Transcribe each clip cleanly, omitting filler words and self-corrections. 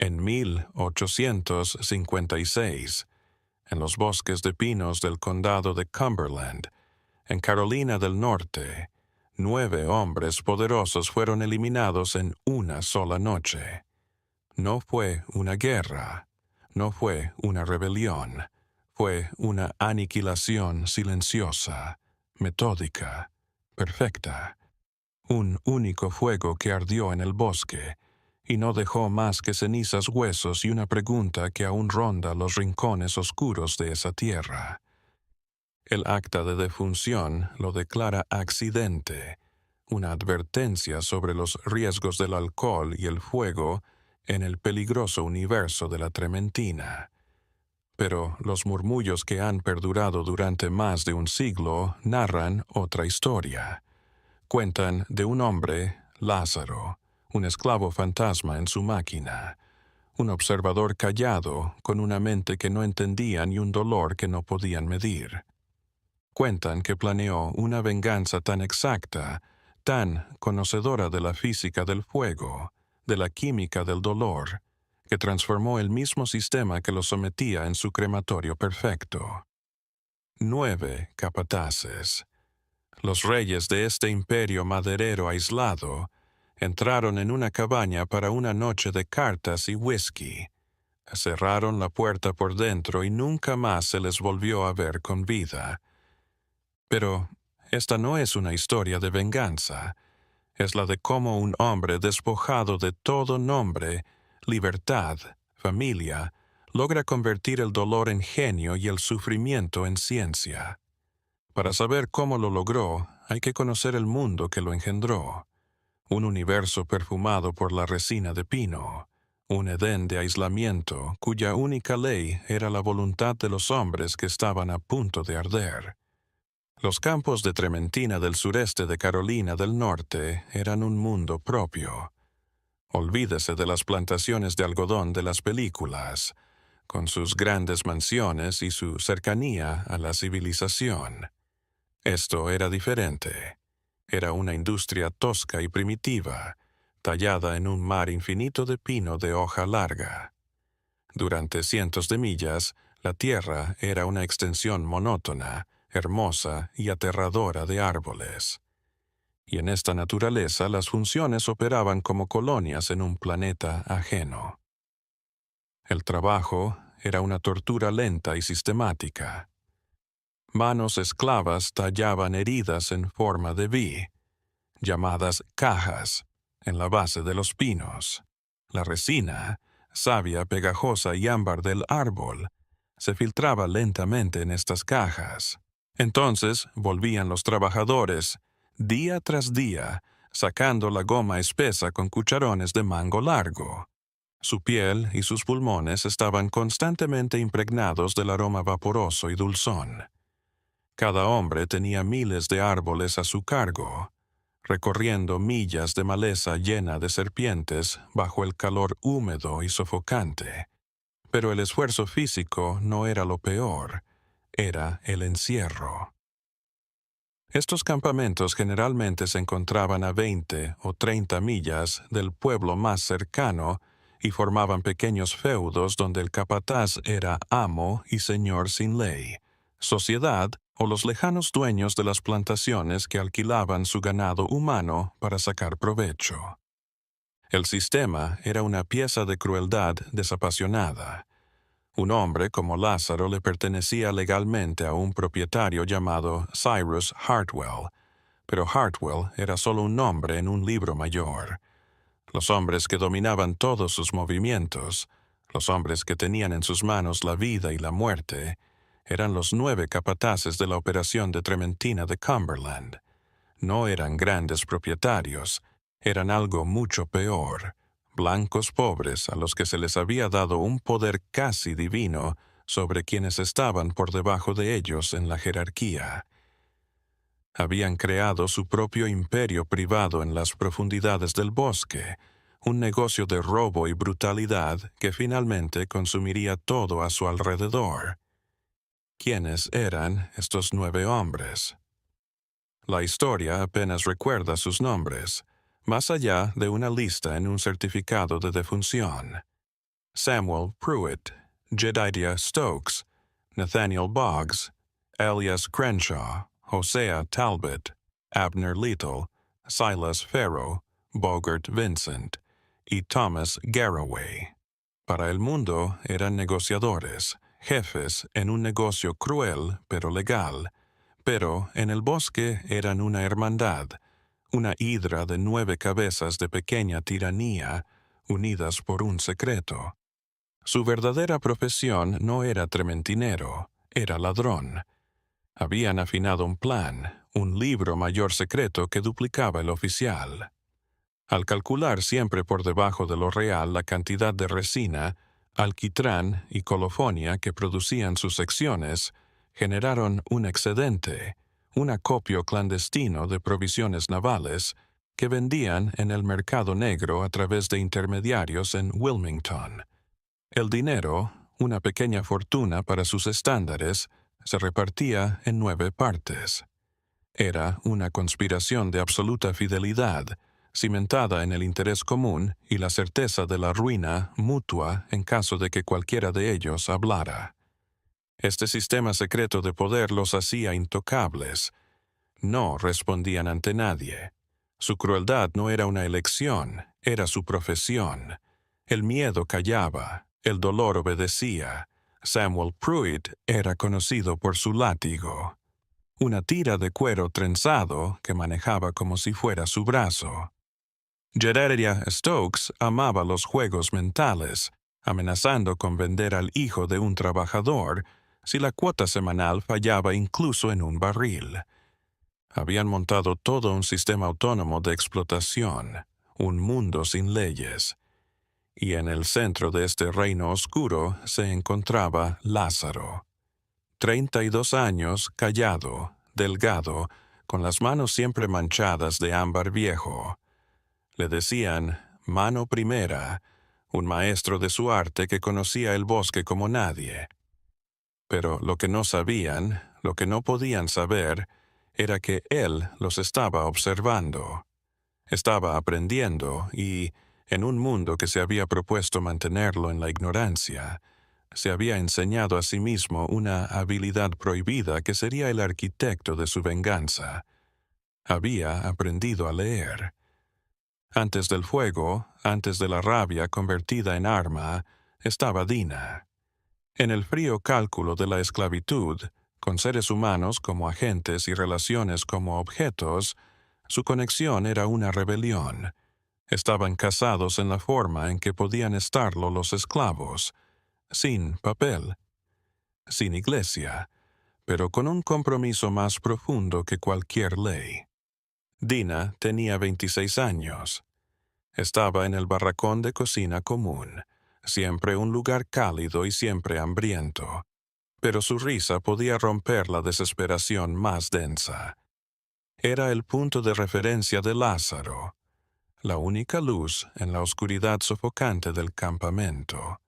En 1856, en los bosques de pinos del condado de Cumberland, en Carolina del Norte, 9 hombres poderosos fueron eliminados en una sola noche. No fue una guerra, no fue una rebelión, fue una aniquilación silenciosa, metódica, perfecta. Un único fuego que ardió en el bosque, y no dejó más que cenizas, huesos y una pregunta que aún ronda los rincones oscuros de esa tierra. El acta de defunción lo declara accidente, una advertencia sobre los riesgos del alcohol y el fuego en el peligroso universo de la trementina. Pero los murmullos que han perdurado durante más de un siglo narran otra historia. Cuentan de un hombre, Lázaro, un esclavo fantasma en su máquina, un observador callado con una mente que no entendían y un dolor que no podían medir. Cuentan que planeó una venganza tan exacta, tan conocedora de la física del fuego, de la química del dolor, que transformó el mismo sistema que lo sometía en su crematorio perfecto. 9 capataces, los reyes de este imperio maderero aislado, entraron en una cabaña para una noche de cartas y whisky. Cerraron la puerta por dentro y nunca más se les volvió a ver con vida. Pero esta no es una historia de venganza, es la de cómo un hombre despojado de todo nombre, libertad, familia, logra convertir el dolor en genio y el sufrimiento en ciencia. Para saber cómo lo logró, hay que conocer el mundo que lo engendró. Un universo perfumado por la resina de pino, un Edén de aislamiento cuya única ley era la voluntad de los hombres que estaban a punto de arder. Los campos de trementina del sureste de Carolina del Norte eran un mundo propio. Olvídese de las plantaciones de algodón de las películas, con sus grandes mansiones y su cercanía a la civilización. Esto era diferente. Era una industria tosca y primitiva, tallada en un mar infinito de pino de hoja larga. Durante cientos de millas, la tierra era una extensión monótona, hermosa y aterradora de árboles. Y en esta naturaleza las funciones operaban como colonias en un planeta ajeno. El trabajo era una tortura lenta y sistemática. Manos esclavas tallaban heridas en forma de V, llamadas cajas, en la base de los pinos. La resina, savia, pegajosa y ámbar del árbol, se filtraba lentamente en estas cajas. Entonces volvían los trabajadores, día tras día, sacando la goma espesa con cucharones de mango largo. Su piel y sus pulmones estaban constantemente impregnados del aroma vaporoso y dulzón. Cada hombre tenía miles de árboles a su cargo, recorriendo millas de maleza llena de serpientes bajo el calor húmedo y sofocante. Pero el esfuerzo físico no era lo peor, era el encierro. Estos campamentos generalmente se encontraban a 20 o 30 millas del pueblo más cercano y formaban pequeños feudos donde el capataz era amo y señor sin ley, sociedad o los lejanos dueños de las plantaciones que alquilaban su ganado humano para sacar provecho. El sistema era una pieza de crueldad desapasionada. Un hombre como Lázaro le pertenecía legalmente a un propietario llamado Cyrus Hartwell, pero Hartwell era solo un nombre en un libro mayor. Los hombres que dominaban todos sus movimientos, los hombres que tenían en sus manos la vida y la muerte, eran los 9 capataces de la operación de trementina de Cumberland. No eran grandes propietarios, eran algo mucho peor, blancos pobres a los que se les había dado un poder casi divino sobre quienes estaban por debajo de ellos en la jerarquía. Habían creado su propio imperio privado en las profundidades del bosque, un negocio de robo y brutalidad que finalmente consumiría todo a su alrededor. ¿Quiénes eran estos 9 hombres? La historia apenas recuerda sus nombres, más allá de una lista en un certificado de defunción. Samuel Pruitt, Jedediah Stokes, Nathaniel Boggs, Elias Crenshaw, Hosea Talbot, Abner Little, Silas Farrow, Bogart Vincent y Thomas Garraway. Para el mundo eran negociadores, jefes en un negocio cruel pero legal, pero en el bosque eran una hermandad, una hidra de 9 cabezas de pequeña tiranía, unidas por un secreto. Su verdadera profesión no era trementinero, era ladrón. Habían afinado un plan, un libro mayor secreto que duplicaba el oficial. Al calcular siempre por debajo de lo real la cantidad de resina, alquitrán y colofonia que producían sus secciones, generaron un excedente, un acopio clandestino de provisiones navales que vendían en el mercado negro a través de intermediarios en Wilmington. El dinero, una pequeña fortuna para sus estándares, se repartía en 9 partes. Era una conspiración de absoluta fidelidad, cimentada en el interés común y la certeza de la ruina mutua en caso de que cualquiera de ellos hablara. Este sistema secreto de poder los hacía intocables. No respondían ante nadie. Su crueldad no era una elección, era su profesión. El miedo callaba, el dolor obedecía. Samuel Pruitt era conocido por su látigo, una tira de cuero trenzado que manejaba como si fuera su brazo. Jedediah Stokes amaba los juegos mentales, amenazando con vender al hijo de un trabajador si la cuota semanal fallaba incluso en un barril. Habían montado todo un sistema autónomo de explotación, un mundo sin leyes. Y en el centro de este reino oscuro se encontraba Lázaro. 32 años, callado, delgado, con las manos siempre manchadas de ámbar viejo. Le decían Mano Primera, un maestro de su arte que conocía el bosque como nadie. Pero lo que no sabían, lo que no podían saber, era que él los estaba observando. Estaba aprendiendo y, en un mundo que se había propuesto mantenerlo en la ignorancia, se había enseñado a sí mismo una habilidad prohibida que sería el arquitecto de su venganza. Había aprendido a leer. Antes del fuego, antes de la rabia convertida en arma, estaba Dina. En el frío cálculo de la esclavitud, con seres humanos como agentes y relaciones como objetos, su conexión era una rebelión. Estaban casados en la forma en que podían estarlo los esclavos, sin papel, sin iglesia, pero con un compromiso más profundo que cualquier ley. Dina tenía 26 años. Estaba en el barracón de cocina común, siempre un lugar cálido y siempre hambriento, pero su risa podía romper la desesperación más densa. Era el punto de referencia de Lázaro, la única luz en la oscuridad sofocante del campamento.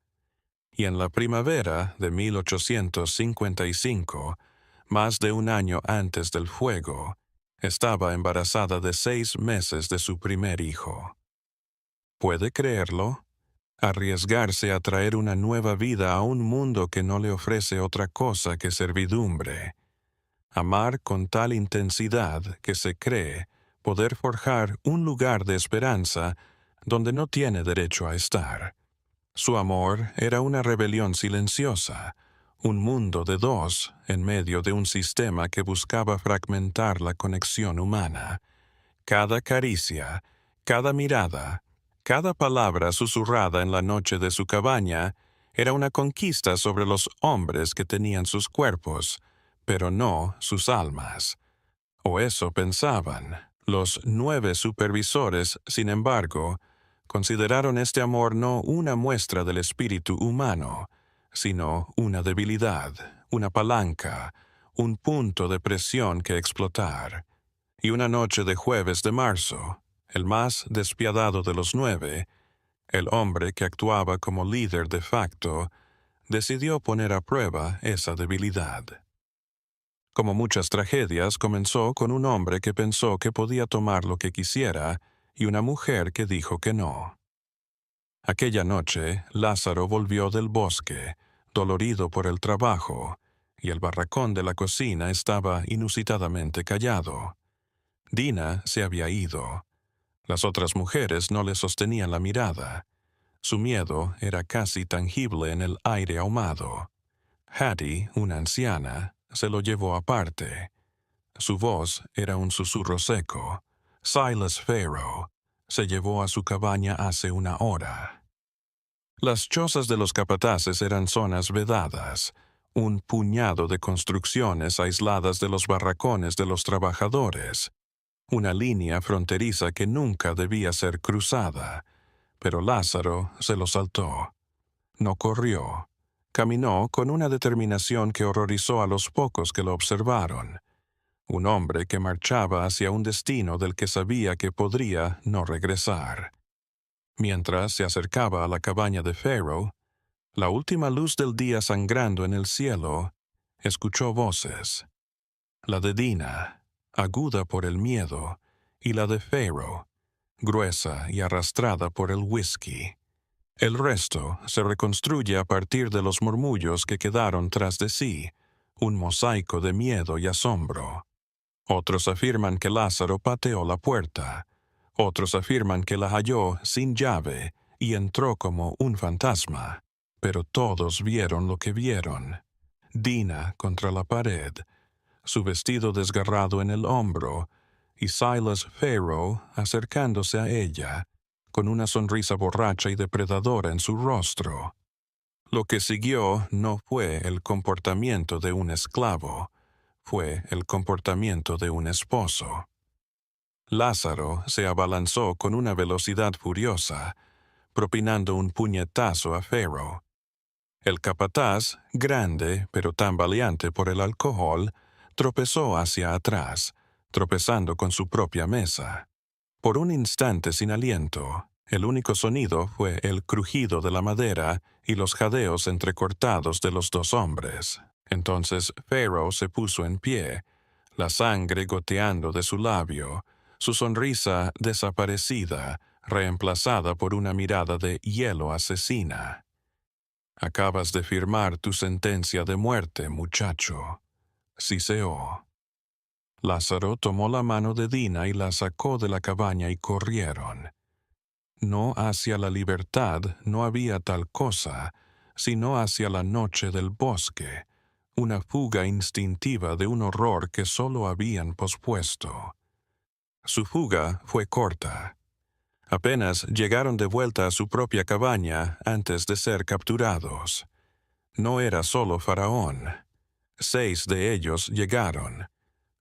Y en la primavera de 1855, más de un año antes del fuego, estaba embarazada de 6 meses de su primer hijo. ¿Puede creerlo? Arriesgarse a traer una nueva vida a un mundo que no le ofrece otra cosa que servidumbre. Amar con tal intensidad que se cree poder forjar un lugar de esperanza donde no tiene derecho a estar. Su amor era una rebelión silenciosa, un mundo de dos en medio de un sistema que buscaba fragmentar la conexión humana. Cada caricia, cada mirada, cada palabra susurrada en la noche de su cabaña era una conquista sobre los hombres que tenían sus cuerpos, pero no sus almas. O eso pensaban. Los 9 supervisores, sin embargo, consideraron este amor no una muestra del espíritu humano, sino una debilidad, una palanca, un punto de presión que explotar. Y una noche de jueves de marzo, el más despiadado de los 9, el hombre que actuaba como líder de facto, decidió poner a prueba esa debilidad. Como muchas tragedias, comenzó con un hombre que pensó que podía tomar lo que quisiera y una mujer que dijo que no. Aquella noche, Lázaro volvió del bosque, dolorido por el trabajo, y el barracón de la cocina estaba inusitadamente callado. Dina se había ido. Las otras mujeres no le sostenían la mirada. Su miedo era casi tangible en el aire ahumado. Hattie, una anciana, se lo llevó aparte. Su voz era un susurro seco. Silas Pharaoh se llevó a su cabaña hace una hora. Las chozas de los capataces eran zonas vedadas, un puñado de construcciones aisladas de los barracones de los trabajadores, una línea fronteriza que nunca debía ser cruzada, pero Lázaro se lo saltó. No corrió. Caminó con una determinación que horrorizó a los pocos que lo observaron. Un hombre que marchaba hacia un destino del que sabía que podría no regresar. Mientras se acercaba a la cabaña de Pharaoh, la última luz del día sangrando en el cielo, escuchó voces. La de Dina, aguda por el miedo, y la de Pharaoh, gruesa y arrastrada por el whisky. El resto se reconstruye a partir de los murmullos que quedaron tras de sí, un mosaico de miedo y asombro. Otros afirman que Lázaro pateó la puerta. Otros afirman que la halló sin llave y entró como un fantasma. Pero todos vieron lo que vieron. Dina contra la pared, su vestido desgarrado en el hombro, y Silas Pharaoh acercándose a ella, con una sonrisa borracha y depredadora en su rostro. Lo que siguió no fue el comportamiento de un esclavo, fue el comportamiento de un esposo. Lázaro se abalanzó con una velocidad furiosa, propinando un puñetazo a Pharaoh. El capataz, grande pero tambaleante por el alcohol, tropezó hacia atrás, tropezando con su propia mesa. Por un instante sin aliento, el único sonido fue el crujido de la madera y los jadeos entrecortados de los dos hombres. Entonces Pharaoh se puso en pie, la sangre goteando de su labio, su sonrisa desaparecida, reemplazada por una mirada de hielo asesina. «Acabas de firmar tu sentencia de muerte, muchacho», siseó. Lázaro tomó la mano de Dina y la sacó de la cabaña y corrieron. No hacia la libertad no había tal cosa, sino hacia la noche del bosque, una fuga instintiva de un horror que solo habían pospuesto. Su fuga fue corta. Apenas llegaron de vuelta a su propia cabaña antes de ser capturados. No era solo Faraón. 6 de ellos llegaron,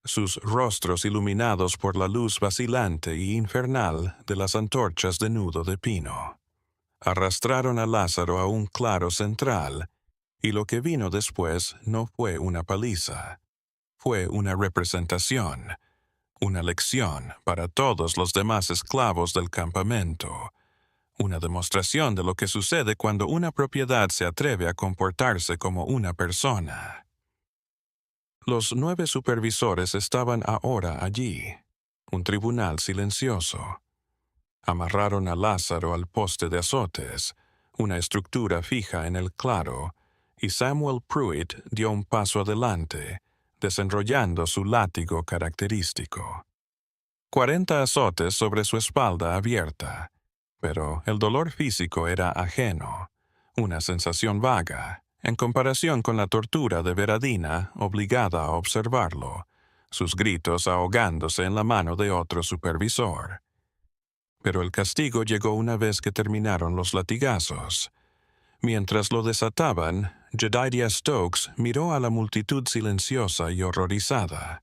sus rostros iluminados por la luz vacilante y infernal de las antorchas de nudo de pino. Arrastraron a Lázaro a un claro central, y lo que vino después no fue una paliza. Fue una representación, una lección para todos los demás esclavos del campamento, una demostración de lo que sucede cuando una propiedad se atreve a comportarse como una persona. Los 9 supervisores estaban ahora allí, un tribunal silencioso. Amarraron a Lázaro al poste de azotes, una estructura fija en el claro, y Samuel Pruitt dio un paso adelante, desenrollando su látigo característico. 40 azotes sobre su espalda abierta, pero el dolor físico era ajeno, una sensación vaga, en comparación con la tortura de Veradina obligada a observarlo, sus gritos ahogándose en la mano de otro supervisor. Pero el castigo llegó una vez que terminaron los latigazos. Mientras lo desataban, Jedediah Stokes miró a la multitud silenciosa y horrorizada.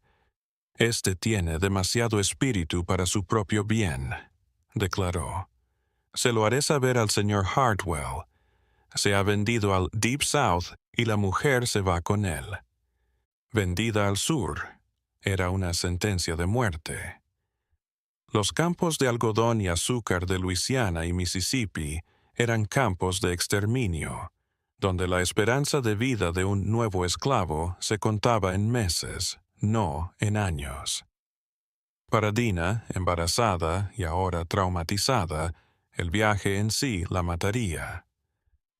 «Este tiene demasiado espíritu para su propio bien», declaró. «Se lo haré saber al señor Hartwell. Se ha vendido al Deep South y la mujer se va con él. Vendida al sur. Era una sentencia de muerte». Los campos de algodón y azúcar de Luisiana y Mississippi eran campos de exterminio, donde la esperanza de vida de un nuevo esclavo se contaba en meses, no en años. Para Dina, embarazada y ahora traumatizada, El viaje en sí la mataría.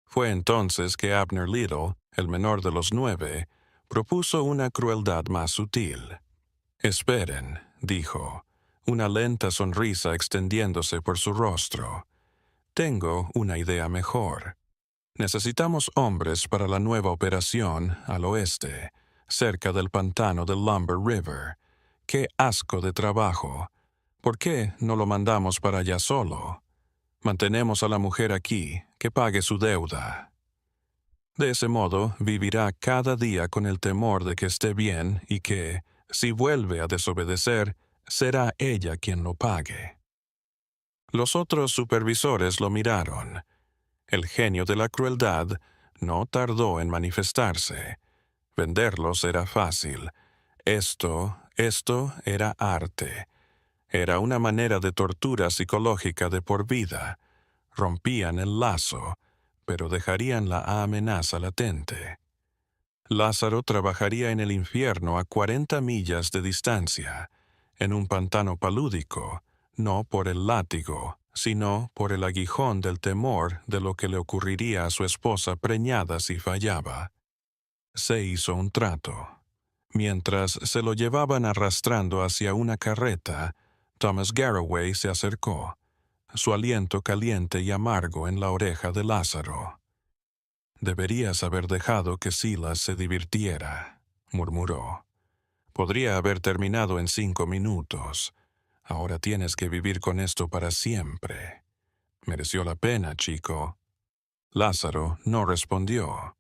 Fue entonces que Abner Little, el menor de los 9, propuso una crueldad más sutil. «Esperen», dijo, una lenta sonrisa extendiéndose por su rostro. «Tengo una idea mejor. Necesitamos hombres para la nueva operación al oeste, cerca del pantano del Lumber River. ¡Qué asco de trabajo! ¿Por qué no lo mandamos para allá solo? Mantenemos a la mujer aquí, que pague su deuda. De ese modo vivirá cada día con el temor de que esté bien y que, si vuelve a desobedecer, será ella quien lo pague». Los otros supervisores lo miraron. El genio de la crueldad no tardó en manifestarse. Venderlos era fácil. Esto era arte. Era una manera de tortura psicológica de por vida. Rompían el lazo, pero dejarían la amenaza latente. Lázaro trabajaría en el infierno a 40 millas de distancia, en un pantano palúdico, no por el látigo, sino por el aguijón del temor de lo que le ocurriría a su esposa preñada si fallaba. Se hizo un trato. Mientras se lo llevaban arrastrando hacia una carreta, Thomas Garroway se acercó, su aliento caliente y amargo en la oreja de Lázaro. «Deberías haber dejado que Silas se divirtiera», murmuró. «Podría haber terminado en 5 minutos. Ahora tienes que vivir con esto para siempre. Mereció la pena, chico». Lázaro no respondió.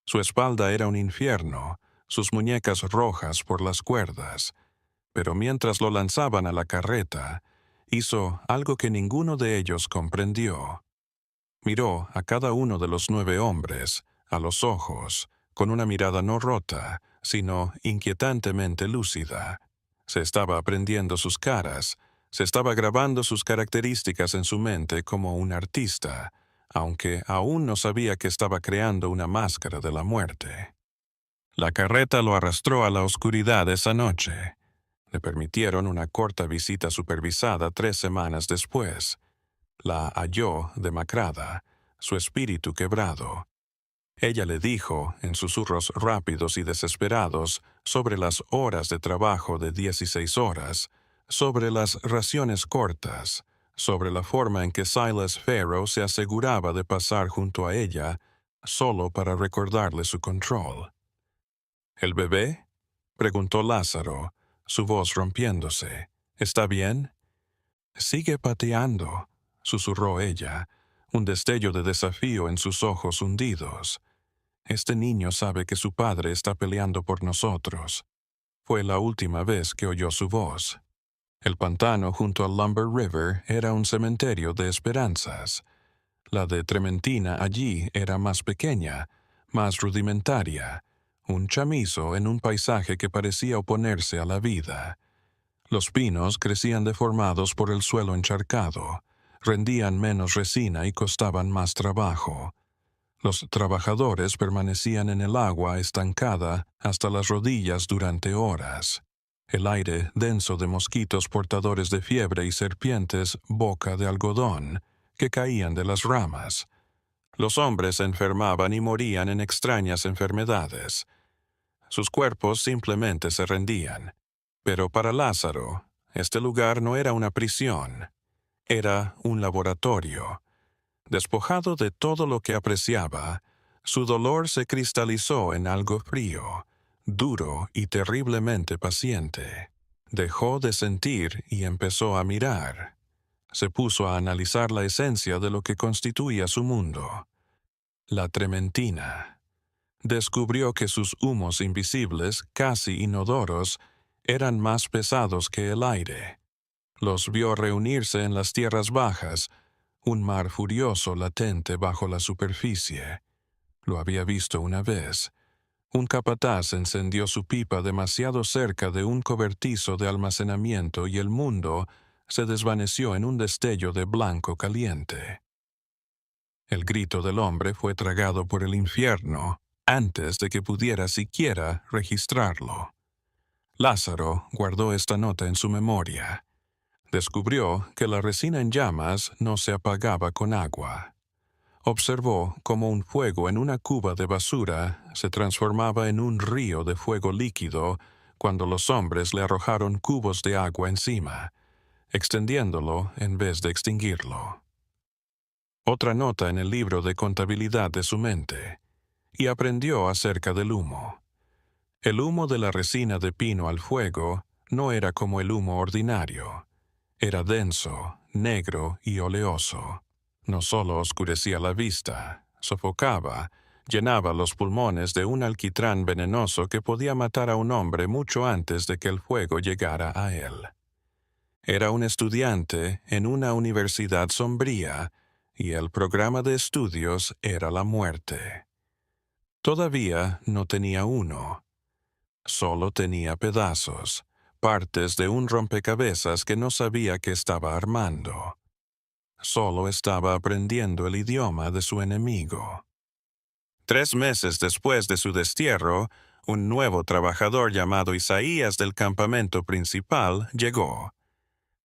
Su espalda era un infierno, sus muñecas rojas por las cuerdas, pero mientras lo lanzaban a la carreta, hizo algo que ninguno de ellos comprendió. Miró a cada uno de los 9 hombres, a los ojos, con una mirada no rota, sino inquietantemente lúcida. Se estaba aprendiendo sus caras, se estaba grabando sus características en su mente como un artista, aunque aún no sabía que estaba creando una máscara de la muerte. La carreta lo arrastró a la oscuridad esa noche. Le permitieron una corta visita supervisada 3 semanas después. La halló demacrada, su espíritu quebrado. Ella le dijo, en susurros rápidos y desesperados, sobre las horas de trabajo de 16 horas, sobre las raciones cortas, sobre la forma en que Silas Farrow se aseguraba de pasar junto a ella, solo para recordarle su control. «¿El bebé?», preguntó Lázaro, su voz rompiéndose. «¿Está bien?». «Sigue pateando», susurró ella, un destello de desafío en sus ojos hundidos. «Este niño sabe que su padre está peleando por nosotros». Fue la última vez que oyó su voz. El pantano junto al Lumber River era un cementerio de esperanzas. La de Trementina allí era más pequeña, más rudimentaria, un chamizo en un paisaje que parecía oponerse a la vida. Los pinos crecían deformados por el suelo encharcado, rendían menos resina y costaban más trabajo. Los trabajadores permanecían en el agua estancada hasta las rodillas durante horas. El aire denso de mosquitos portadores de fiebre y serpientes boca de algodón que caían de las ramas. Los hombres se enfermaban y morían en extrañas enfermedades. Sus cuerpos simplemente se rendían. Pero para Lázaro, este lugar no era una prisión. Era un laboratorio. Despojado de todo lo que apreciaba, su dolor se cristalizó en algo frío, duro y terriblemente paciente. Dejó de sentir y empezó a mirar. Se puso a analizar la esencia de lo que constituía su mundo. La trementina. Descubrió que sus humos invisibles, casi inodoros, eran más pesados que el aire. Los vio reunirse en las tierras bajas, un mar furioso latente bajo la superficie. Lo había visto una vez. Un capataz encendió su pipa demasiado cerca de un cobertizo de almacenamiento y el mundo se desvaneció en un destello de blanco caliente. El grito del hombre fue tragado por el infierno antes de que pudiera siquiera registrarlo. Lázaro guardó esta nota en su memoria. Descubrió que la resina en llamas no se apagaba con agua. Observó cómo un fuego en una cuba de basura se transformaba en un río de fuego líquido cuando los hombres le arrojaron cubos de agua encima, extendiéndolo en vez de extinguirlo. Otra nota en el libro de contabilidad de su mente, y aprendió acerca del humo. El humo de la resina de pino al fuego no era como el humo ordinario. Era denso, negro y oleoso. No solo oscurecía la vista, sofocaba, llenaba los pulmones de un alquitrán venenoso que podía matar a un hombre mucho antes de que el fuego llegara a él. Era un estudiante en una universidad sombría, y el programa de estudios era la muerte. Todavía no tenía uno. Solo tenía pedazos, partes de un rompecabezas que no sabía que estaba armando. Solo estaba aprendiendo el idioma de su enemigo. 3 meses después de su destierro, un nuevo trabajador llamado Isaías del campamento principal llegó.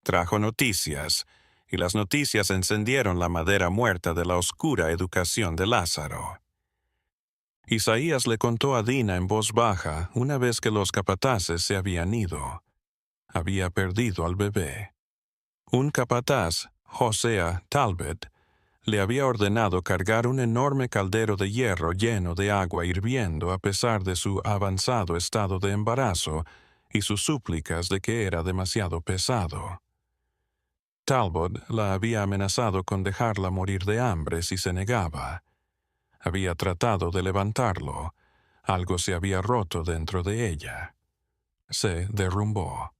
Trajo noticias, y las noticias encendieron la madera muerta de la oscura educación de Lázaro. Isaías le contó a Dina en voz baja una vez que los capataces se habían ido. Había perdido al bebé. Un capataz, Hosea Talbot, le había ordenado cargar un enorme caldero de hierro lleno de agua hirviendo a pesar de su avanzado estado de embarazo y sus súplicas de que era demasiado pesado. Talbot la había amenazado con dejarla morir de hambre si se negaba. Había tratado de levantarlo. Algo se había roto dentro de ella. Se derrumbó.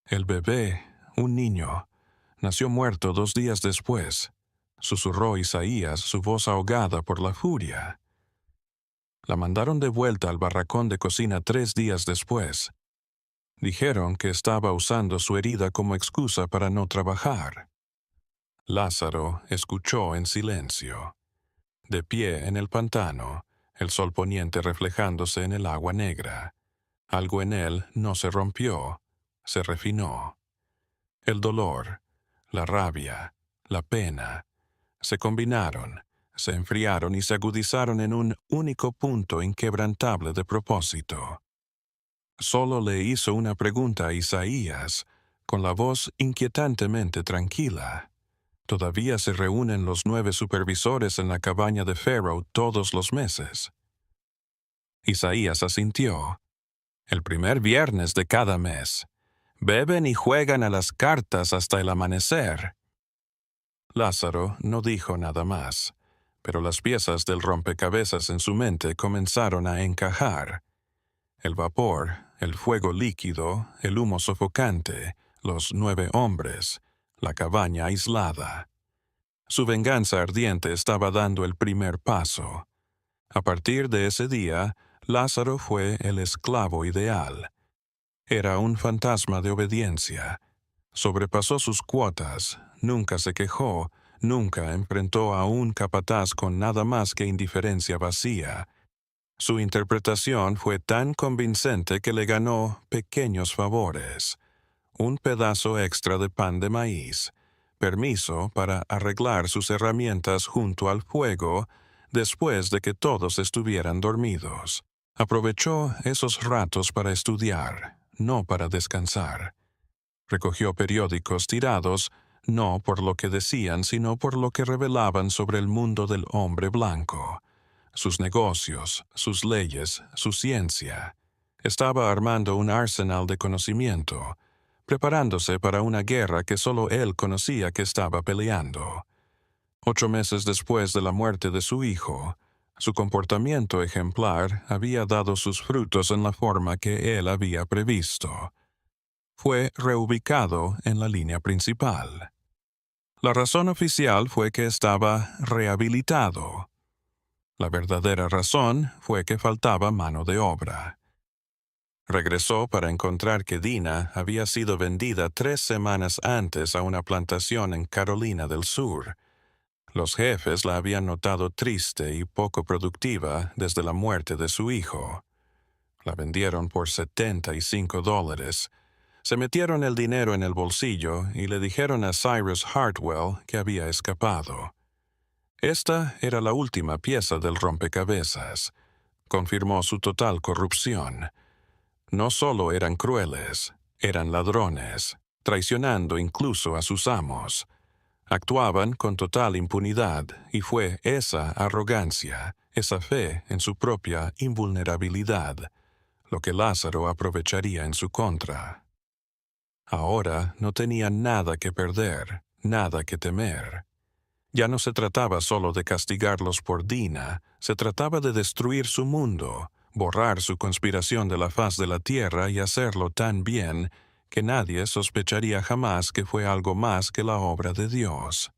El bebé, un niño, nació muerto 2 días después, susurró Isaías, su voz ahogada por la furia. La mandaron de vuelta al barracón de cocina 3 días después. Dijeron que estaba usando su herida como excusa para no trabajar. Lázaro escuchó en silencio. De pie en el pantano, el sol poniente reflejándose en el agua negra. Algo en él no se rompió, se refinó. El dolor, la rabia, la pena, se combinaron, se enfriaron y se agudizaron en un único punto inquebrantable de propósito. Solo le hizo una pregunta a Isaías, con la voz inquietantemente tranquila. Todavía se reúnen los 9 supervisores en la cabaña de Pharaoh todos los meses. Isaías asintió. El primer viernes de cada mes. Beben y juegan a las cartas hasta el amanecer. Lázaro no dijo nada más, pero las piezas del rompecabezas en su mente comenzaron a encajar. El vapor, el fuego líquido, el humo sofocante, los 9 hombres, la cabaña aislada. Su venganza ardiente estaba dando el primer paso. A partir de ese día, Lázaro fue el esclavo ideal. Era un fantasma de obediencia. Sobrepasó sus cuotas, nunca se quejó, nunca enfrentó a un capataz con nada más que indiferencia vacía. Su interpretación fue tan convincente que le ganó pequeños favores. Un pedazo extra de pan de maíz, permiso para arreglar sus herramientas junto al fuego después de que todos estuvieran dormidos. Aprovechó esos ratos para estudiar, no para descansar. Recogió periódicos tirados, no por lo que decían, sino por lo que revelaban sobre el mundo del hombre blanco, sus negocios, sus leyes, su ciencia. Estaba armando un arsenal de conocimiento, preparándose para una guerra que solo él conocía que estaba peleando. 8 meses después de la muerte de su hijo, su comportamiento ejemplar había dado sus frutos en la forma que él había previsto. Fue reubicado en la línea principal. La razón oficial fue que estaba rehabilitado. La verdadera razón fue que faltaba mano de obra. Regresó para encontrar que Dina había sido vendida 3 semanas antes a una plantación en Carolina del Sur. Los jefes la habían notado triste y poco productiva desde la muerte de su hijo. La vendieron por $75. Se metieron el dinero en el bolsillo y le dijeron a Cyrus Hartwell que había escapado. Esta era la última pieza del rompecabezas. Confirmó su total corrupción. No solo eran crueles, eran ladrones, traicionando incluso a sus amos. Actuaban con total impunidad y fue esa arrogancia, esa fe en su propia invulnerabilidad, lo que Lázaro aprovecharía en su contra. Ahora no tenía nada que perder, nada que temer. Ya no se trataba solo de castigarlos por Dina, se trataba de destruir su mundo, borrar su conspiración de la faz de la tierra y hacerlo tan bien que nadie sospecharía jamás que fue algo más que la obra de Dios.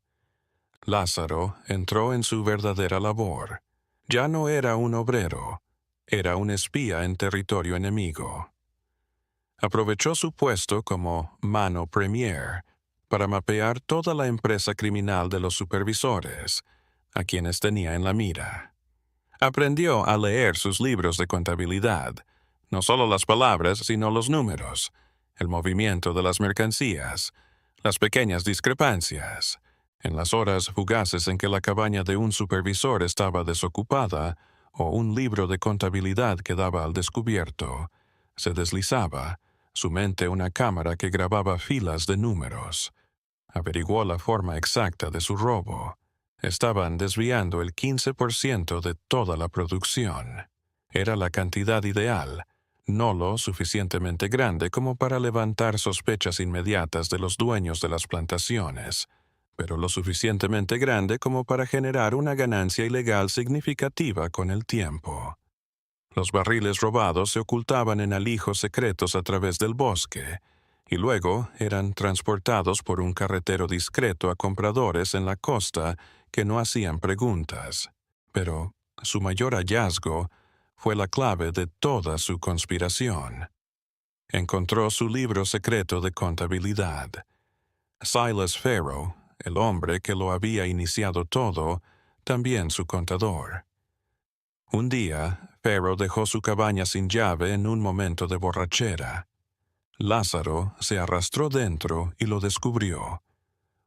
Lázaro entró en su verdadera labor. Ya no era un obrero, era un espía en territorio enemigo. Aprovechó su puesto como mano premier para mapear toda la empresa criminal de los supervisores, a quienes tenía en la mira. Aprendió a leer sus libros de contabilidad, no solo las palabras, sino los números, el movimiento de las mercancías, las pequeñas discrepancias. En las horas fugaces en que la cabaña de un supervisor estaba desocupada o un libro de contabilidad quedaba al descubierto, se deslizaba, su mente una cámara que grababa filas de números. Averiguó la forma exacta de su robo. Estaban desviando el 15% de toda la producción. Era la cantidad ideal, no lo suficientemente grande como para levantar sospechas inmediatas de los dueños de las plantaciones, pero lo suficientemente grande como para generar una ganancia ilegal significativa con el tiempo. Los barriles robados se ocultaban en alijos secretos a través del bosque, y luego eran transportados por un carretero discreto a compradores en la costa que no hacían preguntas. Pero su mayor hallazgo fue la clave de toda su conspiración. Encontró su libro secreto de contabilidad. Silas Farrow, el hombre que lo había iniciado todo, también su contador. Un día, Farrow dejó su cabaña sin llave en un momento de borrachera. Lázaro se arrastró dentro y lo descubrió.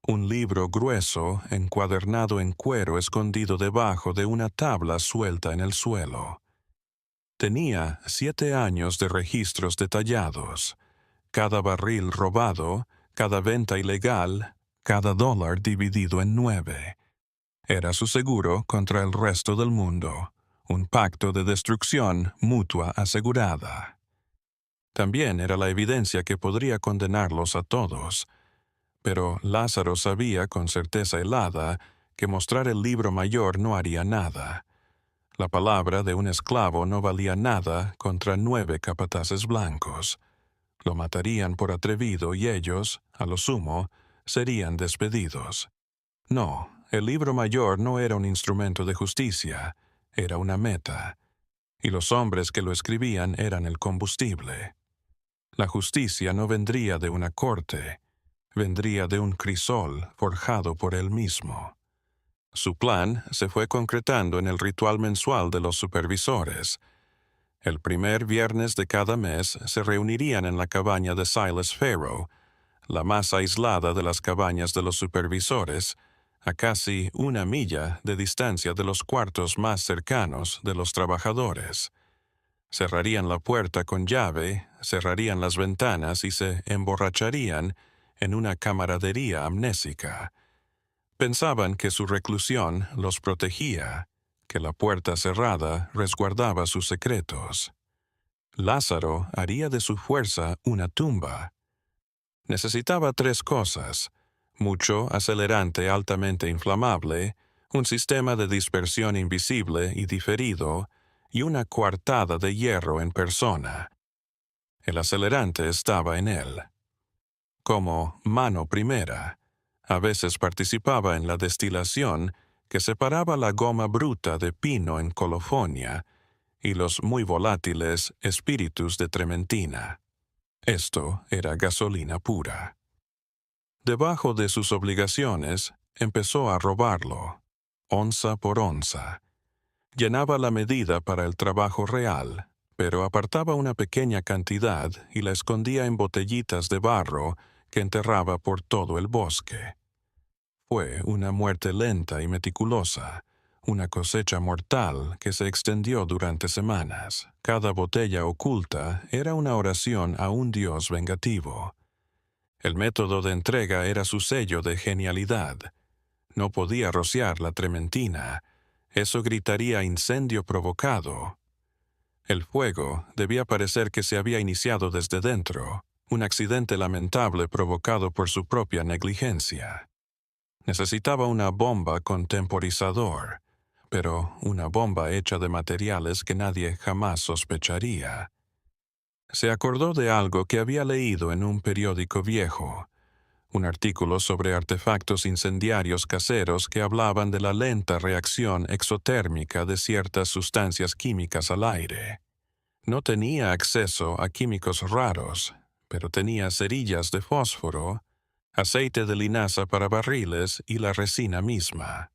Un libro grueso, encuadernado en cuero escondido debajo de una tabla suelta en el suelo. Tenía 7 años de registros detallados. Cada barril robado, cada venta ilegal, cada dólar dividido en 9. Era su seguro contra el resto del mundo. Un pacto de destrucción mutua asegurada. También era la evidencia que podría condenarlos a todos. Pero Lázaro sabía con certeza helada que mostrar el libro mayor no haría nada. La palabra de un esclavo no valía nada contra 9 capataces blancos. Lo matarían por atrevido y ellos, a lo sumo, serían despedidos. No, el libro mayor no era un instrumento de justicia, era una meta. Y los hombres que lo escribían eran el combustible. La justicia no vendría de una corte, vendría de un crisol forjado por él mismo. Su plan se fue concretando en el ritual mensual de los supervisores. El primer viernes de cada mes se reunirían en la cabaña de Silas Farrow, la más aislada de las cabañas de los supervisores, a casi 1 milla de distancia de los cuartos más cercanos de los trabajadores. Cerrarían la puerta con llave, cerrarían las ventanas y se emborracharían en una camaradería amnésica. Pensaban que su reclusión los protegía, que la puerta cerrada resguardaba sus secretos. Lázaro haría de su fuerza una tumba. Necesitaba 3 cosas: mucho acelerante altamente inflamable, un sistema de dispersión invisible y diferido, y una coartada de hierro en persona. El acelerante estaba en él. Como mano primera, a veces participaba en la destilación que separaba la goma bruta de pino en colofonia y los muy volátiles espíritus de trementina. Esto era gasolina pura. Debajo de sus obligaciones, empezó a robarlo, onza por onza. Llenaba la medida para el trabajo real, pero apartaba una pequeña cantidad y la escondía en botellitas de barro que enterraba por todo el bosque. Fue una muerte lenta y meticulosa, una cosecha mortal que se extendió durante semanas. Cada botella oculta era una oración a un Dios vengativo. El método de entrega era su sello de genialidad. No podía rociar la trementina. Eso gritaría incendio provocado. El fuego debía parecer que se había iniciado desde dentro, un accidente lamentable provocado por su propia negligencia. Necesitaba una bomba con temporizador, pero una bomba hecha de materiales que nadie jamás sospecharía. Se acordó de algo que había leído en un periódico viejo, un artículo sobre artefactos incendiarios caseros que hablaban de la lenta reacción exotérmica de ciertas sustancias químicas al aire. No tenía acceso a químicos raros, pero tenía cerillas de fósforo, aceite de linaza para barriles y la resina misma.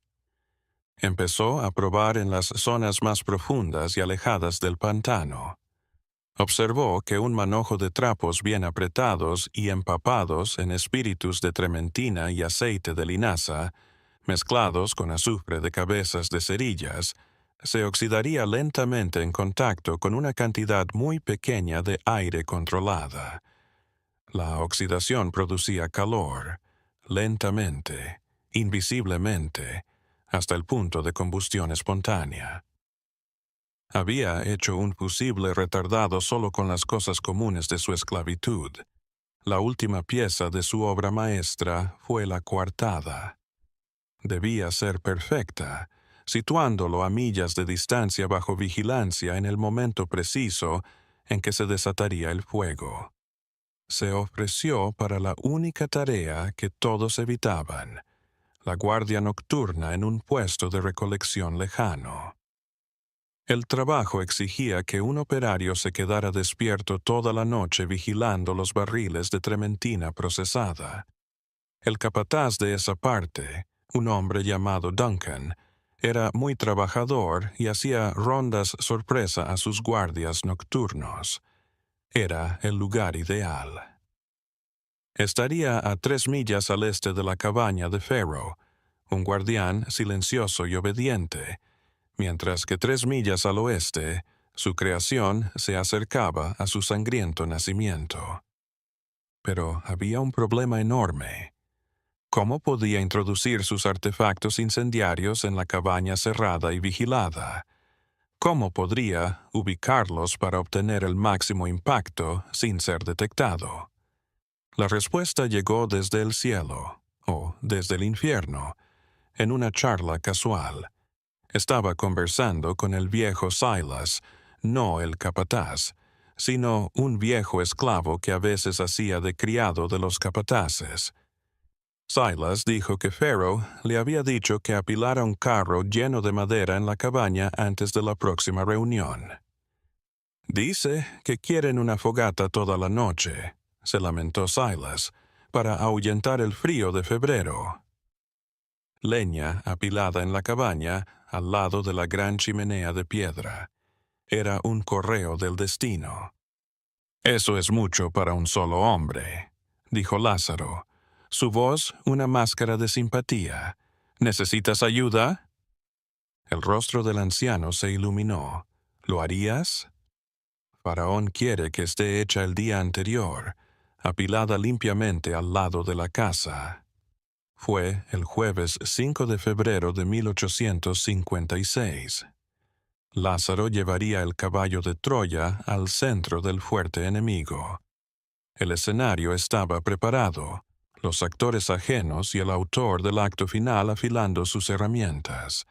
Empezó a probar en las zonas más profundas y alejadas del pantano. Observó que un manojo de trapos bien apretados y empapados en espíritus de trementina y aceite de linaza, mezclados con azufre de cabezas de cerillas, se oxidaría lentamente en contacto con una cantidad muy pequeña de aire controlada. La oxidación producía calor, lentamente, invisiblemente, hasta el punto de combustión espontánea. Había hecho un fusible retardado solo con las cosas comunes de su esclavitud. La última pieza de su obra maestra fue la coartada. Debía ser perfecta, situándolo a millas de distancia bajo vigilancia en el momento preciso en que se desataría el fuego. Se ofreció para la única tarea que todos evitaban, la guardia nocturna en un puesto de recolección lejano. El trabajo exigía que un operario se quedara despierto toda la noche vigilando los barriles de trementina procesada. El capataz de esa parte, un hombre llamado Duncan, era muy trabajador y hacía rondas sorpresa a sus guardias nocturnos. Era el lugar ideal. Estaría a 3 millas al este de la cabaña de Pharaoh, un guardián silencioso y obediente, mientras que 3 millas al oeste, su creación se acercaba a su sangriento nacimiento. Pero había un problema enorme. ¿Cómo podía introducir sus artefactos incendiarios en la cabaña cerrada y vigilada? ¿Cómo podría ubicarlos para obtener el máximo impacto sin ser detectado? La respuesta llegó desde el cielo, o desde el infierno, en una charla casual. Estaba conversando con el viejo Silas, no el capataz, sino un viejo esclavo que a veces hacía de criado de los capataces. Silas dijo que Pharaoh le había dicho que apilara un carro lleno de madera en la cabaña antes de la próxima reunión. «Dice que quieren una fogata toda la noche», se lamentó Silas, «para ahuyentar el frío de febrero». Leña apilada en la cabaña al lado de la gran chimenea de piedra. Era un correo del destino. «Eso es mucho para un solo hombre», dijo Lázaro, su voz una máscara de simpatía. «¿Necesitas ayuda?» El rostro del anciano se iluminó. «¿Lo harías?» Faraón quiere que esté hecha el día anterior, apilada limpiamente al lado de la casa. Fue el jueves 5 de febrero de 1856. Lázaro llevaría el caballo de Troya al centro del fuerte enemigo. El escenario estaba preparado, los actores ajenos y el autor del acto final afilando sus herramientas.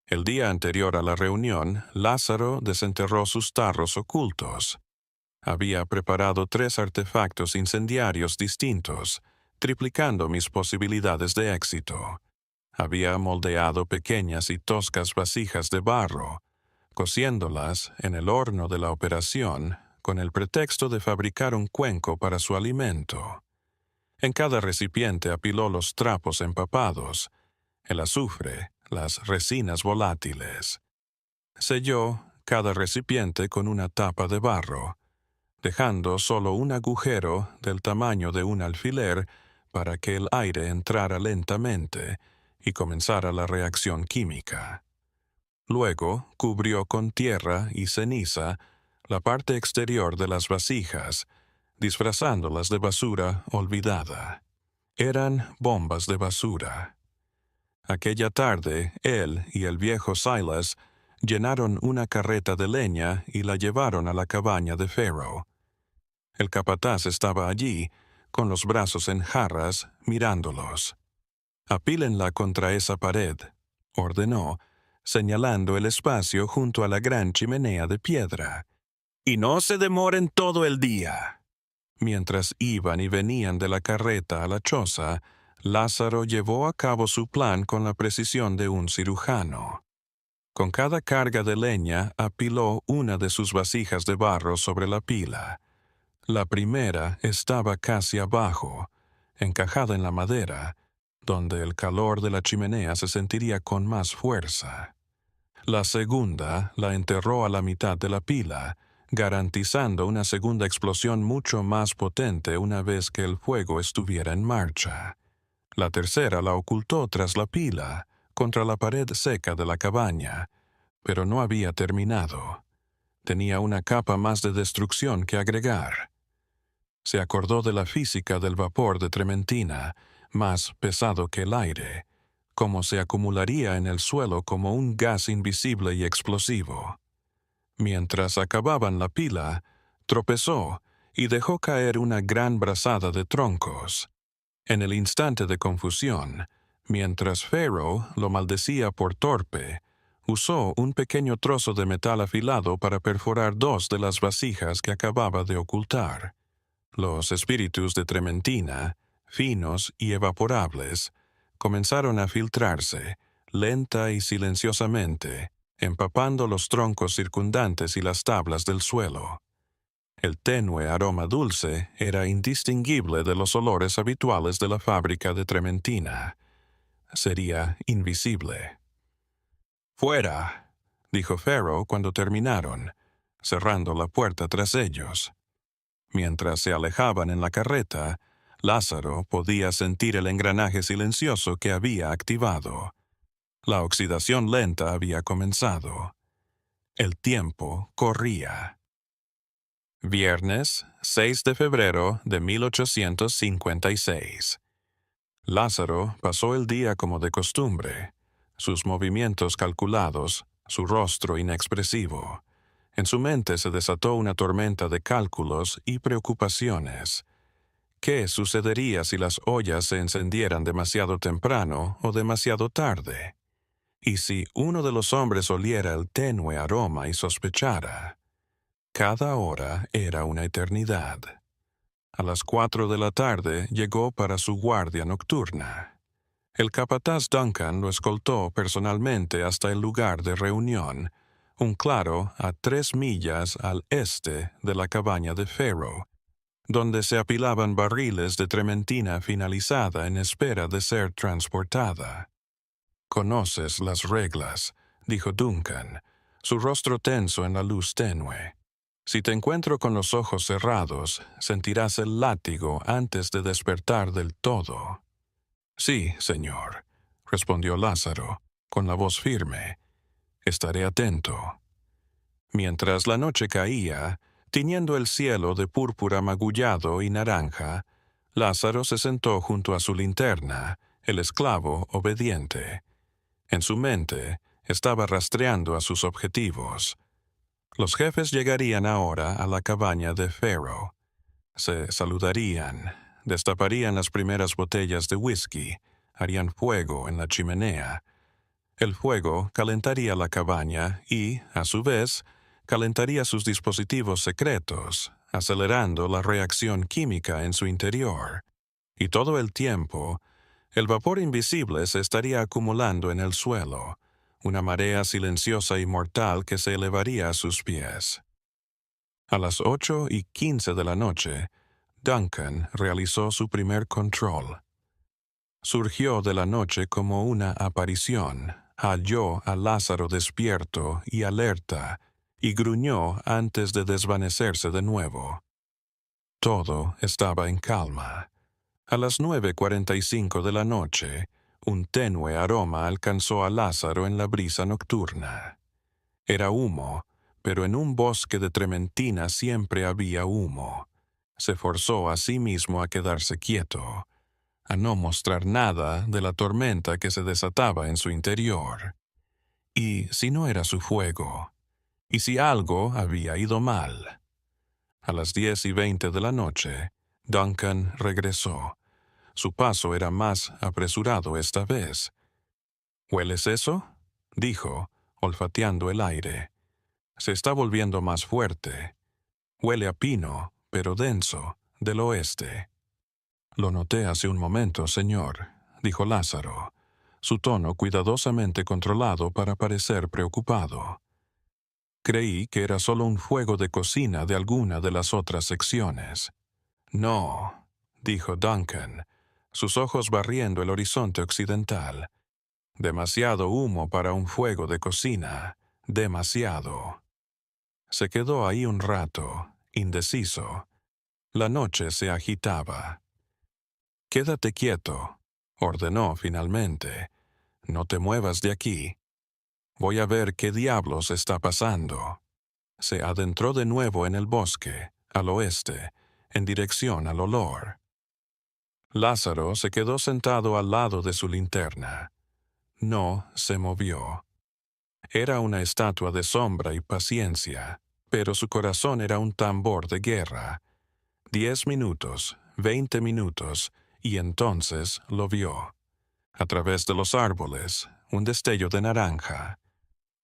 El día anterior a la reunión, Lázaro desenterró sus tarros ocultos. Había preparado 3 artefactos incendiarios distintos, triplicando mis posibilidades de éxito. Había moldeado pequeñas y toscas vasijas de barro, cociéndolas en el horno de la operación con el pretexto de fabricar un cuenco para su alimento. En cada recipiente apiló los trapos empapados, el azufre, las resinas volátiles. Selló cada recipiente con una tapa de barro, dejando solo un agujero del tamaño de un alfiler para que el aire entrara lentamente y comenzara la reacción química. Luego cubrió con tierra y ceniza la parte exterior de las vasijas, disfrazándolas de basura olvidada. Eran bombas de basura. Aquella tarde, él y el viejo Silas llenaron una carreta de leña y la llevaron a la cabaña de Pharaoh. El capataz estaba allí, con los brazos en jarras, mirándolos. «Apílenla contra esa pared», ordenó, señalando el espacio junto a la gran chimenea de piedra. «Y no se demoren todo el día». Mientras iban y venían de la carreta a la choza, Lázaro llevó a cabo su plan con la precisión de un cirujano. Con cada carga de leña apiló una de sus vasijas de barro sobre la pila. La primera estaba casi abajo, encajada en la madera, donde el calor de la chimenea se sentiría con más fuerza. La segunda la enterró a la mitad de la pila, garantizando una segunda explosión mucho más potente una vez que el fuego estuviera en marcha. La tercera la ocultó tras la pila, contra la pared seca de la cabaña, pero no había terminado. Tenía una capa más de destrucción que agregar. Se acordó de la física del vapor de trementina, más pesado que el aire, cómo se acumularía en el suelo como un gas invisible y explosivo. Mientras acababan la pila, tropezó y dejó caer una gran brazada de troncos. En el instante de confusión, mientras Pharaoh lo maldecía por torpe, usó un pequeño trozo de metal afilado para perforar dos de las vasijas que acababa de ocultar. Los espíritus de trementina, finos y evaporables, comenzaron a filtrarse, lenta y silenciosamente, empapando los troncos circundantes y las tablas del suelo. El tenue aroma dulce era indistinguible de los olores habituales de la fábrica de trementina. Sería invisible. «Fuera», dijo Pharaoh cuando terminaron, cerrando la puerta tras ellos. Mientras se alejaban en la carreta, Lázaro podía sentir el engranaje silencioso que había activado. La oxidación lenta había comenzado. El tiempo corría. Viernes, 6 de febrero de 1856. Lázaro pasó el día como de costumbre, sus movimientos calculados, su rostro inexpresivo. En su mente se desató una tormenta de cálculos y preocupaciones. ¿Qué sucedería si las ollas se encendieran demasiado temprano o demasiado tarde? ¿Y si uno de los hombres oliera el tenue aroma y sospechara? Cada hora era una eternidad. A las 4 de la tarde llegó para su guardia nocturna. El capataz Duncan lo escoltó personalmente hasta el lugar de reunión, un claro a 3 millas al este de la cabaña de Pharaoh, donde se apilaban barriles de trementina finalizada en espera de ser transportada. «Conoces las reglas», dijo Duncan, su rostro tenso en la luz tenue. «Si te encuentro con los ojos cerrados, sentirás el látigo antes de despertar del todo». «Sí, señor», respondió Lázaro, con la voz firme. «Estaré atento». Mientras la noche caía, tiñendo el cielo de púrpura magullado y naranja, Lázaro se sentó junto a su linterna, el esclavo obediente. En su mente estaba rastreando a sus objetivos. Los jefes llegarían ahora a la cabaña de Pharaoh. Se saludarían, destaparían las primeras botellas de whisky, harían fuego en la chimenea. El fuego calentaría la cabaña y, a su vez, calentaría sus dispositivos secretos, acelerando la reacción química en su interior. Y todo el tiempo, el vapor invisible se estaría acumulando en el suelo, una marea silenciosa y mortal que se elevaría a sus pies. A las 8:15 de la noche, Duncan realizó su primer control. Surgió de la noche como una aparición, halló a Lázaro despierto y alerta, y gruñó antes de desvanecerse de nuevo. Todo estaba en calma. A las 9:45 de la noche, un tenue aroma alcanzó a Lázaro en la brisa nocturna. Era humo, pero en un bosque de trementina siempre había humo. Se forzó a sí mismo a quedarse quieto, a no mostrar nada de la tormenta que se desataba en su interior. ¿Y si no era su fuego? ¿Y si algo había ido mal? A las 10:20 de la noche, Duncan regresó. Su paso era más apresurado esta vez. ¿Hueles eso?, dijo, olfateando el aire. Se está volviendo más fuerte. Huele a pino, pero denso, del oeste. Lo noté hace un momento, señor, dijo Lázaro, su tono cuidadosamente controlado para parecer preocupado. Creí que era solo un fuego de cocina de alguna de las otras secciones. No, dijo Duncan, sus ojos barriendo el horizonte occidental. Demasiado humo para un fuego de cocina. Demasiado. Se quedó ahí un rato, indeciso. La noche se agitaba. «Quédate quieto», ordenó finalmente. «No te muevas de aquí. Voy a ver qué diablos está pasando». Se adentró de nuevo en el bosque, al oeste, en dirección al olor. Lázaro se quedó sentado al lado de su linterna. No se movió. Era una estatua de sombra y paciencia, pero su corazón era un tambor de guerra. 10 minutos, 20 minutos, y entonces lo vio. A través de los árboles, un destello de naranja.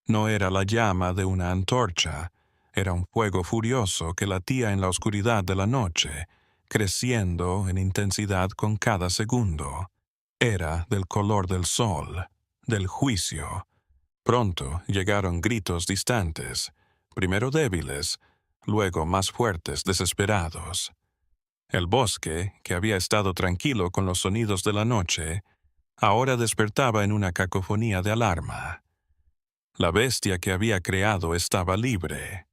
No era la llama de una antorcha, era un fuego furioso que latía en la oscuridad de la noche, creciendo en intensidad con cada segundo. Era del color del sol, del juicio. Pronto llegaron gritos distantes, primero débiles, luego más fuertes, desesperados. El bosque, que había estado tranquilo con los sonidos de la noche, ahora despertaba en una cacofonía de alarma. La bestia que había creado estaba libre.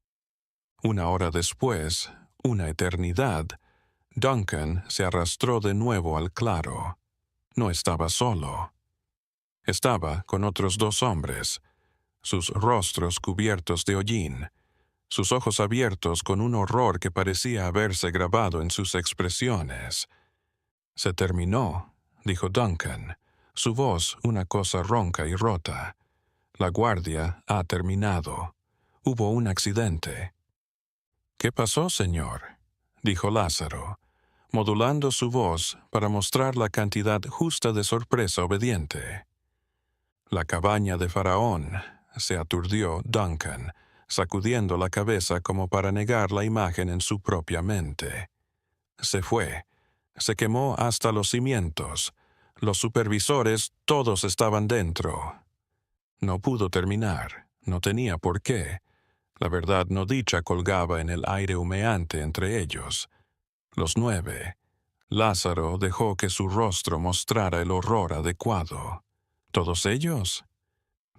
Una hora después, una eternidad, Duncan se arrastró de nuevo al claro. No estaba solo. Estaba con otros 2 hombres, sus rostros cubiertos de hollín, sus ojos abiertos con un horror que parecía haberse grabado en sus expresiones. «Se terminó», dijo Duncan, su voz una cosa ronca y rota. «La guardia ha terminado. Hubo un accidente». «¿Qué pasó, señor?», dijo Lázaro, modulando su voz para mostrar la cantidad justa de sorpresa obediente. «La cabaña de Faraón», se aturdió Duncan, sacudiendo la cabeza como para negar la imagen en su propia mente. Se fue. Se quemó hasta los cimientos. Los supervisores todos estaban dentro. No pudo terminar. No tenía por qué. La verdad no dicha colgaba en el aire humeante entre ellos. Los 9. Lázaro dejó que su rostro mostrara el horror adecuado. ¿Todos ellos?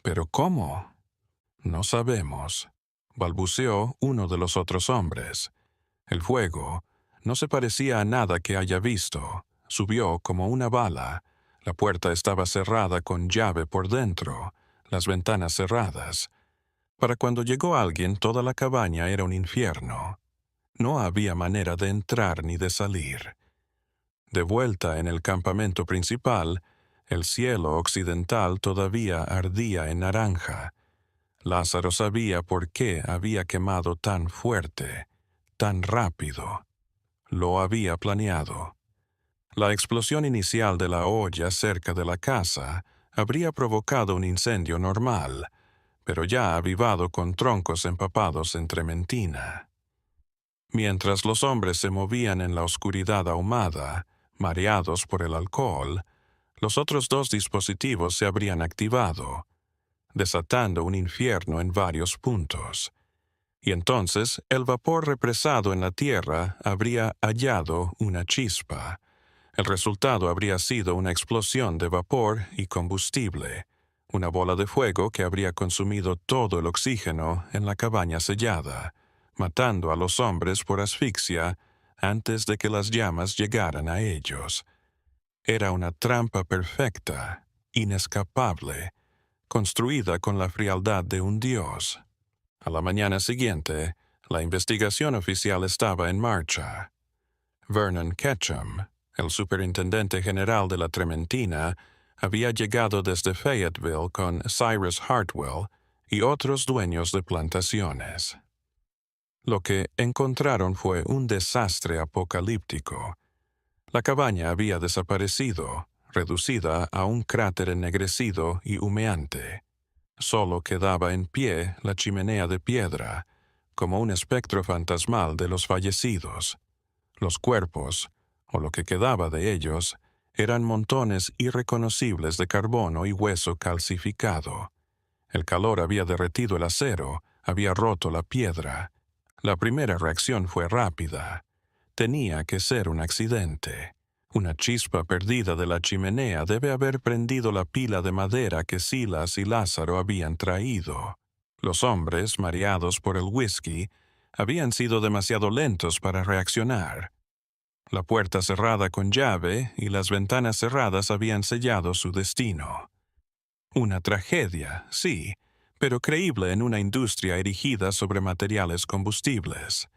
¿Pero cómo? No sabemos, balbuceó uno de los otros hombres. El fuego no se parecía a nada que haya visto. Subió como una bala. La puerta estaba cerrada con llave por dentro, las ventanas cerradas. Para cuando llegó alguien, toda la cabaña era un infierno. No había manera de entrar ni de salir. De vuelta en el campamento principal, el cielo occidental todavía ardía en naranja. Lázaro sabía por qué había quemado tan fuerte, tan rápido. Lo había planeado. La explosión inicial de la olla cerca de la casa habría provocado un incendio normal, pero ya avivado con troncos empapados en trementina. Mientras los hombres se movían en la oscuridad ahumada, mareados por el alcohol, los otros 2 dispositivos se habrían activado, desatando un infierno en varios puntos. Y entonces el vapor represado en la tierra habría hallado una chispa. El resultado habría sido una explosión de vapor y combustible, una bola de fuego que habría consumido todo el oxígeno en la cabaña sellada, matando a los hombres por asfixia antes de que las llamas llegaran a ellos. Era una trampa perfecta, inescapable, construida con la frialdad de un dios. A la mañana siguiente, la investigación oficial estaba en marcha. Vernon Ketchum, el superintendente general de la Trementina, había llegado desde Fayetteville con Cyrus Hartwell y otros dueños de plantaciones. Lo que encontraron fue un desastre apocalíptico. La cabaña había desaparecido, reducida a un cráter ennegrecido y humeante. Solo quedaba en pie la chimenea de piedra, como un espectro fantasmal de los fallecidos. Los cuerpos, o lo que quedaba de ellos, eran montones irreconocibles de carbono y hueso calcificado. El calor había derretido el acero, había roto la piedra. La primera reacción fue rápida. Tenía que ser un accidente. Una chispa perdida de la chimenea debe haber prendido la pila de madera que Silas y Lázaro habían traído. Los hombres, mareados por el whisky, habían sido demasiado lentos para reaccionar. La puerta cerrada con llave y las ventanas cerradas habían sellado su destino. Una tragedia, sí, pero creíble en una industria erigida sobre materiales combustibles.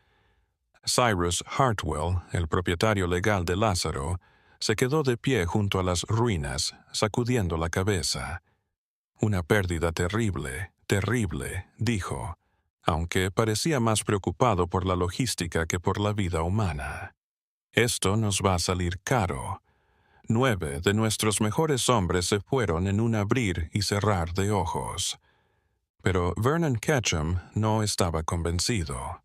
Cyrus Hartwell, el propietario legal de Lázaro, se quedó de pie junto a las ruinas, sacudiendo la cabeza. Una pérdida terrible, terrible, dijo, aunque parecía más preocupado por la logística que por la vida humana. Esto nos va a salir caro. 9 de nuestros mejores hombres se fueron en un abrir y cerrar de ojos. Pero Vernon Ketchum no estaba convencido.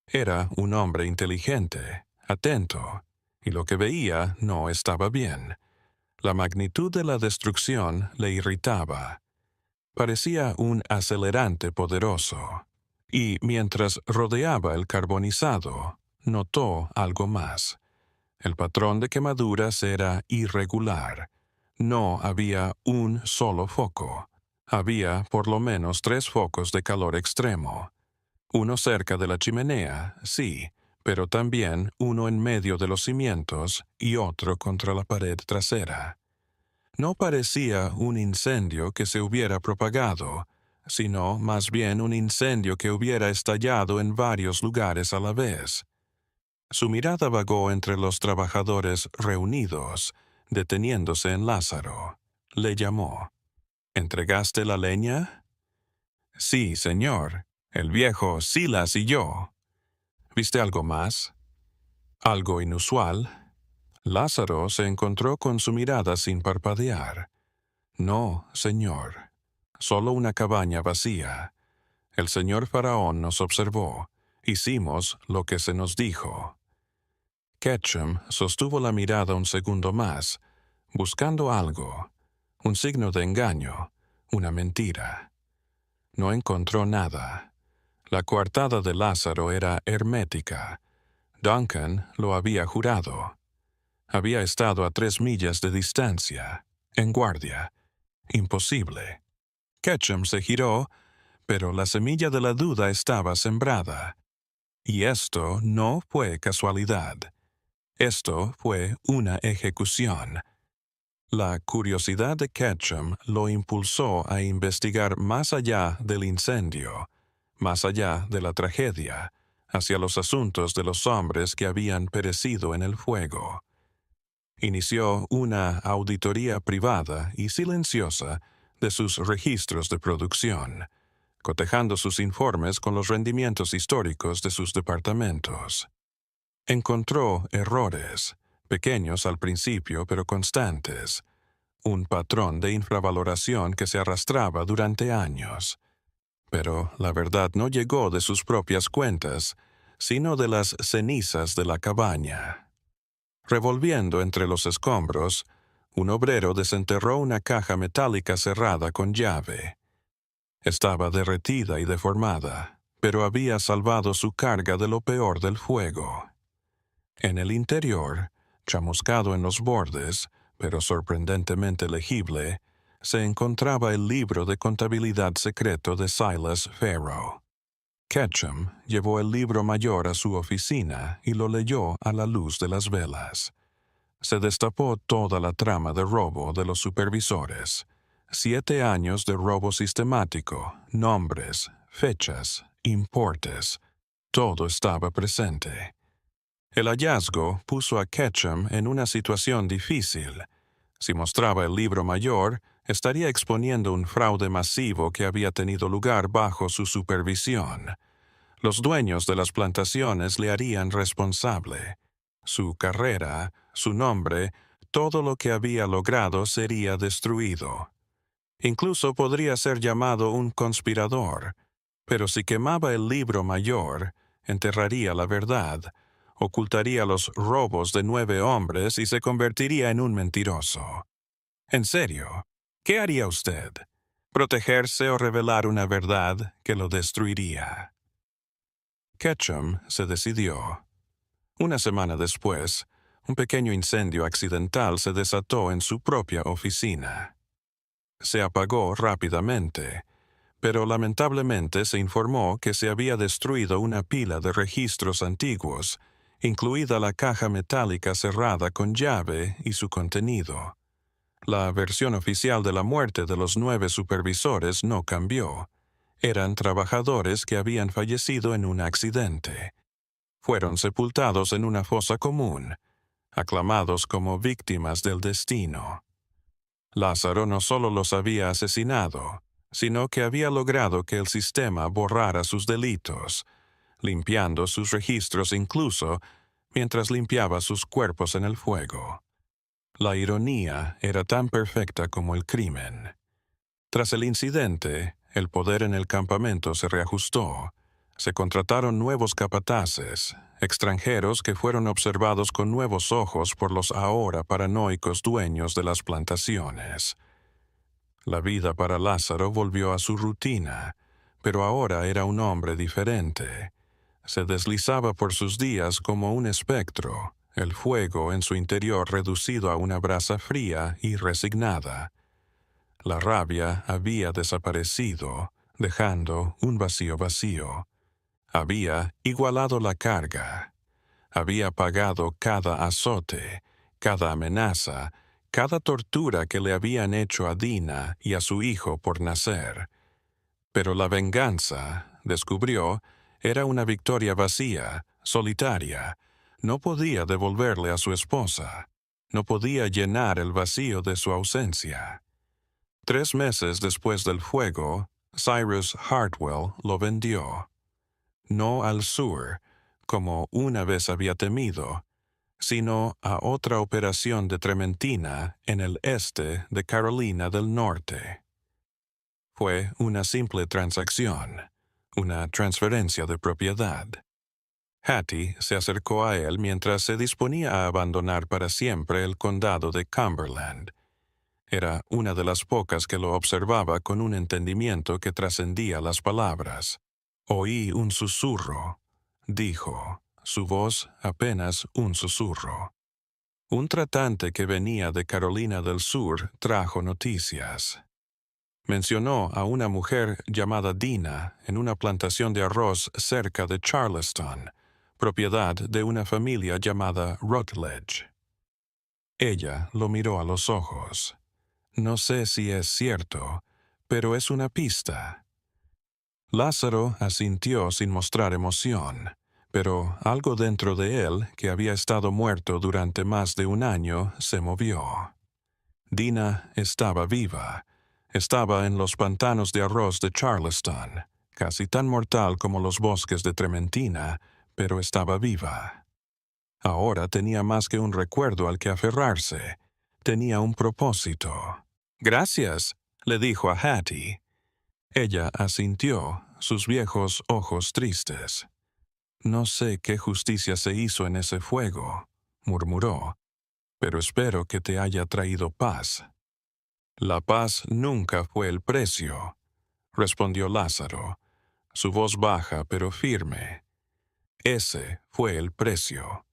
Era un hombre inteligente, atento, y lo que veía no estaba bien. La magnitud de la destrucción le irritaba. Parecía un acelerante poderoso. Y mientras rodeaba el carbonizado, notó algo más. El patrón de quemaduras era irregular. No había un solo foco. Había por lo menos 3 focos de calor extremo. Uno cerca de la chimenea, sí, pero también uno en medio de los cimientos y otro contra la pared trasera. No parecía un incendio que se hubiera propagado, sino más bien un incendio que hubiera estallado en varios lugares a la vez. Su mirada vagó entre los trabajadores reunidos, deteniéndose en Lázaro. Le llamó. ¿Entregaste la leña? Sí, señor. El viejo Silas y yo. ¿Viste algo más? ¿Algo inusual? Lázaro se encontró con su mirada sin parpadear. No, señor. Solo una cabaña vacía. El señor faraón nos observó. Hicimos lo que se nos dijo. Ketchum sostuvo la mirada un segundo más, buscando algo, un signo de engaño, una mentira. No encontró nada. La coartada de Lázaro era hermética. Duncan lo había jurado. Había estado a 3 millas de distancia, en guardia. Imposible. Ketchum se giró, pero la semilla de la duda estaba sembrada. Y esto no fue casualidad. Esto fue una ejecución. La curiosidad de Ketchum lo impulsó a investigar más allá del incendio, más allá de la tragedia, hacia los asuntos de los hombres que habían perecido en el fuego. Inició una auditoría privada y silenciosa de sus registros de producción, cotejando sus informes con los rendimientos históricos de sus departamentos. Encontró errores, pequeños al principio pero constantes, un patrón de infravaloración que se arrastraba durante años. Pero la verdad no llegó de sus propias cuentas, sino de las cenizas de la cabaña. Revolviendo entre los escombros, un obrero desenterró una caja metálica cerrada con llave. Estaba derretida y deformada, pero había salvado su carga de lo peor del fuego. En el interior, chamuscado en los bordes, pero sorprendentemente legible, se encontraba el libro de contabilidad secreto de Silas Farrow. Ketchum llevó el libro mayor a su oficina y lo leyó a la luz de las velas. Se destapó toda la trama de robo de los supervisores. 7 años de robo sistemático, nombres, fechas, importes, todo estaba presente. El hallazgo puso a Ketchum en una situación difícil. Si mostraba el libro mayor, estaría exponiendo un fraude masivo que había tenido lugar bajo su supervisión. Los dueños de las plantaciones le harían responsable. Su carrera, su nombre, todo lo que había logrado sería destruido. Incluso podría ser llamado un conspirador, pero si quemaba el libro mayor, enterraría la verdad, ocultaría los robos de 9 hombres y se convertiría en un mentiroso. En serio, ¿qué haría usted? ¿Protegerse o revelar una verdad que lo destruiría? Ketchum se decidió. Una semana después, un pequeño incendio accidental se desató en su propia oficina. Se apagó rápidamente, pero lamentablemente se informó que se había destruido una pila de registros antiguos, incluida la caja metálica cerrada con llave y su contenido. La versión oficial de la muerte de los 9 supervisores no cambió. Eran trabajadores que habían fallecido en un accidente. Fueron sepultados en una fosa común, aclamados como víctimas del destino. Lázaro no solo los había asesinado, sino que había logrado que el sistema borrara sus delitos, limpiando sus registros incluso mientras limpiaba sus cuerpos en el fuego. La ironía era tan perfecta como el crimen. Tras el incidente, el poder en el campamento se reajustó. Se contrataron nuevos capataces, extranjeros que fueron observados con nuevos ojos por los ahora paranoicos dueños de las plantaciones. La vida para Lázaro volvió a su rutina, pero ahora era un hombre diferente. Se deslizaba por sus días como un espectro, el fuego en su interior reducido a una brasa fría y resignada. La rabia había desaparecido, dejando un vacío. Había igualado la carga. Había pagado cada azote, cada amenaza, cada tortura que le habían hecho a Dina y a su hijo por nacer. Pero la venganza, descubrió, era una victoria vacía, solitaria. No podía devolverle a su esposa. No podía llenar el vacío de su ausencia. 3 meses después del fuego, Cyrus Hartwell lo vendió. No al sur, como una vez había temido, sino a otra operación de trementina en el este de Carolina del Norte. Fue una simple transacción, una transferencia de propiedad. Hattie se acercó a él mientras se disponía a abandonar para siempre el condado de Cumberland. Era una de las pocas que lo observaba con un entendimiento que trascendía las palabras. Oí un susurro, dijo, su voz apenas un susurro. Un tratante que venía de Carolina del Sur trajo noticias. Mencionó a una mujer llamada Dina en una plantación de arroz cerca de Charleston, propiedad de una familia llamada Rutledge. Ella lo miró a los ojos. No sé si es cierto, pero es una pista. Lázaro asintió sin mostrar emoción, pero algo dentro de él, que había estado muerto durante más de un año, se movió. Dina estaba viva. Estaba en los pantanos de arroz de Charleston, casi tan mortal como los bosques de Trementina, pero estaba viva. Ahora tenía más que un recuerdo al que aferrarse. Tenía un propósito. «Gracias», le dijo a Hattie. Ella asintió, sus viejos ojos tristes. «No sé qué justicia se hizo en ese fuego», murmuró, «pero espero que te haya traído paz». «La paz nunca fue el precio», respondió Lázaro, su voz baja pero firme. «Ese fue el precio».